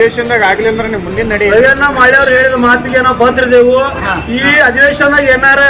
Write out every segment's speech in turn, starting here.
ಅಧಿವೇಶನದಾಗ ಆಗ್ಲಿ ಅಂದ್ರೆ ನೀವು ಮುಂದಿನ ನಡಿ ರವಿಯಣ್ಣ ಮಾಳಿಯವ್ರು ಹೇಳಿದ ಮಾತಿಗೆ ನಾವು ಬಂದಿದ್ದೇವು. ಈ ಅಧಿವೇಶನ ಏನಾರ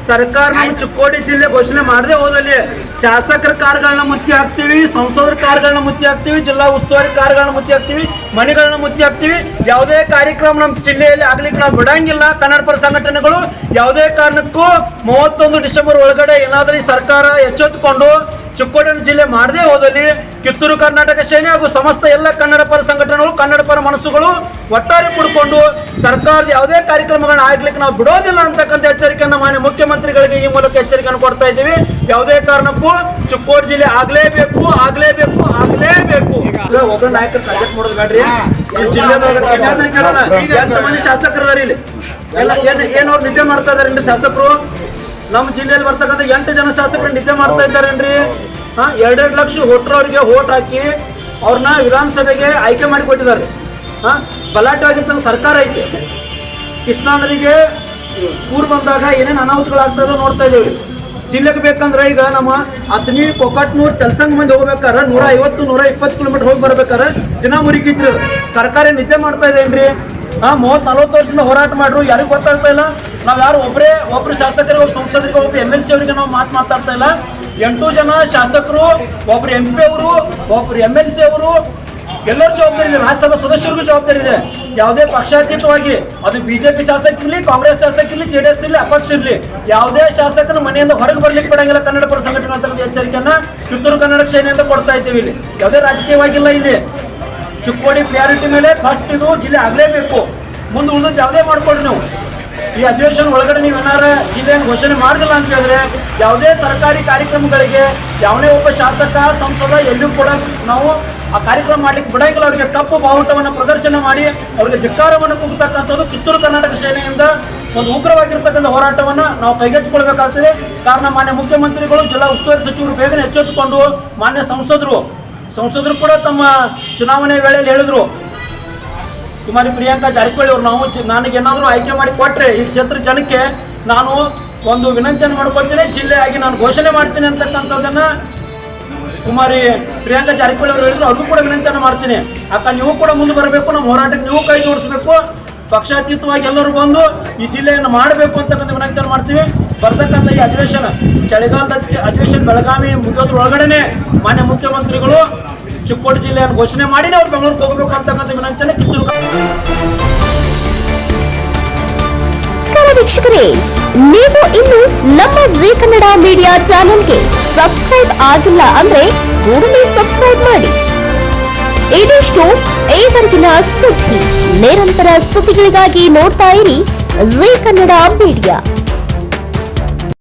ಸರ್ಕಾರ ನಮ್ಮ ಚಿಕ್ಕೋಡಿ ಜಿಲ್ಲೆ ಘೋಷಣೆ ಮಾಡದೆ ಹೋದಲ್ಲಿ ಶಾಸಕರ ಕಾರ್ಗಳನ್ನ ಮುತ್ತಿ ಹಾಕ್ತಿವಿ, ಸಂಸದರ ಕಾರ್ಗಳನ್ನ ಮುತ್ತಿ ಹಾಕ್ತಿವಿ, ಜಿಲ್ಲಾ ಉಸ್ತುವಾರಿ ಕಾರ್ಗಳನ್ನ ಮುತ್ತಿ ಹಾಕ್ತಿವಿ, ಮನೆಗಳನ್ನ ಮುತ್ತಿ ಹಾಕ್ತಿವಿ. ಯಾವುದೇ ಕಾರ್ಯಕ್ರಮ ನಮ್ಮ ಜಿಲ್ಲೆಯಲ್ಲಿ ಆಗ್ಲಿಕ್ಕೆ ನಾವು ಬಿಡಂಗಿಲ್ಲ. ಕನ್ನಡ ಪರ ಸಂಘಟನೆಗಳು ಯಾವುದೇ ಕಾರಣಕ್ಕೂ 31 ಡಿಸೆಂಬರ್ ಒಳಗಡೆ ಏನಾದ್ರೂ ಈ ಸರ್ಕಾರ ಎಚ್ಚೆತ್ತುಕೊಂಡು ಚಿಕ್ಕೋಡಿ ಜಿಲ್ಲೆ ಮಾಡದೆ ಹೋದಲ್ಲಿ ಕಿತ್ತೂರು ಕರ್ನಾಟಕ ಸೇನೆ ಹಾಗೂ ಸಮಸ್ತ ಎಲ್ಲ ಕನ್ನಡ ಪರ ಸಂಘಟನೆಗಳು, ಕನ್ನಡ ಪರ ಮನಸ್ಸುಗಳು ಒಟ್ಟಾರೆ ಕೂಡಿಕೊಂಡು ಸರ್ಕಾರದ ಯಾವುದೇ ಕಾರ್ಯಕ್ರಮಗಳನ್ನ ಆಗ್ಲಿಕ್ಕೆ ನಾವು ಬಿಡೋದಿಲ್ಲ ಅಂತಕ್ಕಂಥ ಎಚ್ಚರಿಕೆಯನ್ನು ಮಾನ್ಯ ಮುಖ್ಯಮಂತ್ರಿಗಳಿಗೆ ಈ ಮೂಲಕ ಎಚ್ಚರಿಕೆಯನ್ನು ಕೊಡ್ತಾ ಇದ್ದೀವಿ. ಯಾವುದೇ ಕಾರಣಕ್ಕೂ ಚಿಕ್ಕೋಡಿ ಜಿಲ್ಲೆ ಆಗ್ಲೇಬೇಕು. ಒಬ್ಬ ನಾಯಕರು ಟಾರ್ಗೆಟ್ ಮಾಡೋದು ಬೇಡ್ರಿ. ಜಿಲ್ಲೆ ಮಂದಿ ಶಾಸಕರದಾರ ಇಲ್ಲಿ ಎಲ್ಲ ಏನವ್ರು ನಿದ್ದೆ ಮಾಡ್ತಾ ಇದಾರೇನ್ರಿ ಶಾಸಕರು? ನಮ್ಮ ಜಿಲ್ಲೆಯಲ್ಲಿ ಬರ್ತಕ್ಕಂಥ 8 ಜನ ಶಾಸಕರು ನಿದ್ದೆ ಮಾಡ್ತಾ ಇದ್ದಾರೇನ್ರಿ? 2 ಲಕ್ಷ ವೋಟ್ರವರಿಗೆ ವೋಟ್ ಹಾಕಿ ಅವ್ರನ್ನ ವಿಧಾನಸಭೆಗೆ ಆಯ್ಕೆ ಮಾಡಿ ಕೊಟ್ಟಿದ್ದಾರೆ. ಬಲಾಟೆ ಆಗಿರ್ತಂತ ಸರ್ಕಾರ ಐತಿ. ಕೃಷ್ಣಾ ನದಿಗೆ ಊರು ಬಂದಾಗ ಏನೇನು ಅನಾಹುತಗಳಾಗ್ತದೋ ನೋಡ್ತಾ ಇದ್ದೇವೆ. ಜಿಲ್ಲೆಗೆ ಬೇಕಂದ್ರೆ ಈಗ ನಮ್ಮ ಅತ್ನಿ ಕೊಕ್ಕಟ್ನೂರು ಕೆಲಸಂಗ ಮಂದಿ ಹೋಗ್ಬೇಕಾರೆ 150-120 ಕಿಲೋಮೀಟರ್ ಹೋಗಿ ಬರ್ಬೇಕಾರೆ ದಿನ ಮುರಿಕಿದ್ರು. ಸರ್ಕಾರ ನಿದ್ದೆ ಮಾಡ್ತಾ ಇದೇನ್ರಿ? 30-40 ವರ್ಷದಿಂದ ಹೋರಾಟ ಮಾಡ್ರು, ಯಾರಿಗೂ ಗೊತ್ತಾಗ್ತಾ ಇಲ್ಲ. ನಾವು ಯಾರು ಒಬ್ರು ಶಾಸಕರಿಗೆ, ಒಬ್ಬ ಸಂಸದರಿಗೆ, ಒಬ್ಬ MLC ಅವರಿಗೆ ನಾವು ಮಾತಾಡ್ತಾ ಇಲ್ಲ. 8 ಜನ ಶಾಸಕರು, ಒಬ್ರು MP ಅವರು, ಒಬ್ರು MLC ಅವರು, ಎಲ್ಲರೂ ಜವಾಬ್ದಾರಿ ಇದೆ. ರಾಜ್ಯಸಭಾ ಸದಸ್ಯರಿಗೂ ಜವಾಬ್ದಾರಿ ಇದೆ. ಯಾವುದೇ ಪಕ್ಷಾತೀತವಾಗಿ ಅದು BJP ಶಾಸಕ ಇರಲಿ, ಕಾಂಗ್ರೆಸ್ ಶಾಸಕ ಇರಲಿ, JDS ಇರಲಿ, ಅಪಕ್ಷ ಇರಲಿ, ಯಾವುದೇ ಶಾಸಕನ ಮನೆಯಿಂದ ಹೊರಗೆ ಬರ್ಲಿಕ್ಕೆ ಬಿಡಂಗಿಲ್ಲ. ಕನ್ನಡ ಪರ ಸಂಘಟನೆ ಅಂತಕ್ಕಂಥ ಎಚ್ಚರಿಕೆಯನ್ನ ಕಿತ್ತೂರು ಕನ್ನಡ ಸೇನೆಯಿಂದ ಕೊಡ್ತಾ ಇದ್ದೀವಿ. ಇಲ್ಲಿ ಯಾವುದೇ ರಾಜಕೀಯವಾಗಿಲ್ಲ. ಇಲ್ಲಿ ಚಿಕ್ಕೋಡಿ ಪ್ರಿಯಾರಿಟಿ ಮೇಲೆ ಫಸ್ಟ್ ಇದು ಜಿಲ್ಲೆ ಆಗಲೇಬೇಕು. ಮುಂದೆ ಉಳಿದು ಯಾವುದೇ ಮಾಡ್ಕೊಡ್ರಿ ನೀವು. ಈ ಅಧಿವೇಶನ ಒಳಗಡೆ ನೀವು ಏನಾರ ಜಿಲ್ಲೆಯನ್ನು ಘೋಷಣೆ ಮಾಡಿಲ್ಲ ಅಂತ ಹೇಳಿದ್ರೆ ಯಾವುದೇ ಸರ್ಕಾರಿ ಕಾರ್ಯಕ್ರಮಗಳಿಗೆ ಯಾವುದೇ ಒಬ್ಬ ಶಾಸಕ, ಸಂಸದ ಎಲ್ಲೂ ಕೂಡ ನಾವು ಆ ಕಾರ್ಯಕ್ರಮ ಮಾಡ್ಲಿಕ್ಕೆ ಬಿಡಂಗಿಲ್ಲ. ಅವರಿಗೆ ಕಪ್ಪು ಬಾವುಟವನ್ನು ಪ್ರದರ್ಶನ ಮಾಡಿ ಅವರಿಗೆ ಧಿಕ್ಕಾರವನ್ನು ಕೂಗ್ತಕ್ಕಂಥದ್ದು ಕಿತ್ತೂರು ಕರ್ನಾಟಕ ಸೇನೆಯಿಂದ ಒಂದು ಉಗ್ರವಾಗಿರ್ತಕ್ಕಂಥ ಹೋರಾಟವನ್ನು ನಾವು ಕೈಗೆತ್ತಿಕೊಳ್ಬೇಕಾಗ್ತದೆ. ಕಾರಣ ಮಾನ್ಯ ಮುಖ್ಯಮಂತ್ರಿಗಳು, ಜಿಲ್ಲಾ ಉಸ್ತುವಾರಿ ಸಚಿವರು ಬೇಗನೆ ಎಚ್ಚೆತ್ತುಕೊಂಡು ಮಾನ್ಯ ಸಂಸದರು ಕೂಡ ತಮ್ಮ ಚುನಾವಣೆ ವೇಳೆಯಲ್ಲಿ ಹೇಳಿದ್ರು, ಕುಮಾರಿ ಪ್ರಿಯಾಂಕಾ ಜಾರಕಿಹೊಳಿ ಅವರು ನನಗೇನಾದರೂ ಆಯ್ಕೆ ಮಾಡಿ ಕೊಟ್ಟರೆ ಈ ಕ್ಷೇತ್ರ ಜನಕ್ಕೆ ನಾನು ಒಂದು ವಿನಂತಿಯನ್ನು ಮಾಡ್ಕೊಳ್ತೀನಿ, ಜಿಲ್ಲೆಯಾಗಿ ನಾನು ಘೋಷಣೆ ಮಾಡ್ತೀನಿ ಅಂತಕ್ಕಂಥದ್ದನ್ನು ಕುಮಾರಿ ಪ್ರಿಯಾಂಕಾ ಜಾರಕಿಹೊಳಿ ಅವರು ಹೇಳಿದ್ರು. ಅವ್ರಿಗೂ ಕೂಡ ವಿನಂತಿಯನ್ನು ಮಾಡ್ತೀನಿ. ಅಕ್ಕ ನೀವು ಕೂಡ ಮುಂದೆ ಬರಬೇಕು, ನಮ್ಮ ಹೋರಾಟಕ್ಕೆ ನೀವು ಕೈ ಜೋಡಿಸಬೇಕು, ಪಕ್ಷಾತೀತವಾಗಿ ಎಲ್ಲರೂ ಬಂದು ಈ ಜಿಲ್ಲೆಯನ್ನು ಮಾಡಬೇಕು ಅಂತಕ್ಕಂಥ ವಿನಂತಿಯನ್ನು ಮಾಡ್ತೀವಿ. ಬರ್ತಕ್ಕಂಥ ಈ ಅಧಿವೇಶನ ಚಳಿಗಾಲದ ಅಧಿವೇಶನ ಬೆಳಗಾವಿ ಮುಗಿಯೋದ್ರೊಳಗಡೆ ಮಾನ್ಯ ಮುಖ್ಯಮಂತ್ರಿಗಳು ಚಿಕ್ಕೋಡಿ ಜಿಲ್ಲೆಯನ್ನು ಘೋಷಣೆ ಮಾಡಿ ಅವ್ರು ಬೆಂಗಳೂರಿಗೆ ಹೋಗಬೇಕು ಅಂತಕ್ಕಂಥ ವಿನಂತಿಯನ್ನು ಕಿತ್ತೂರು. ವೀಕ್ಷಕರೇ, ನೀವು ಇನ್ನು ನಮ್ಮ ಜೀ ಕನ್ನಡ ಮೀಡಿಯಾ ಚಾನೆಲ್ಗೆ ಸಬ್ಸ್ಕ್ರೈಬ್ ಆಗಿಲ್ಲ ಅಂದ್ರೆ ಕೂಡಲೇ ಸಬ್ಸ್ಕ್ರೈಬ್ ಮಾಡಿ. ಇದಿಷ್ಟು ಈವರೆಗಿನ ಸುದ್ದಿ. ನಿರಂತರ ಸುದ್ದಿಗಳಿಗಾಗಿ ನೋಡ್ತಾ ಇರಿ ಜೀ ಕನ್ನಡ ಮೀಡಿಯಾ.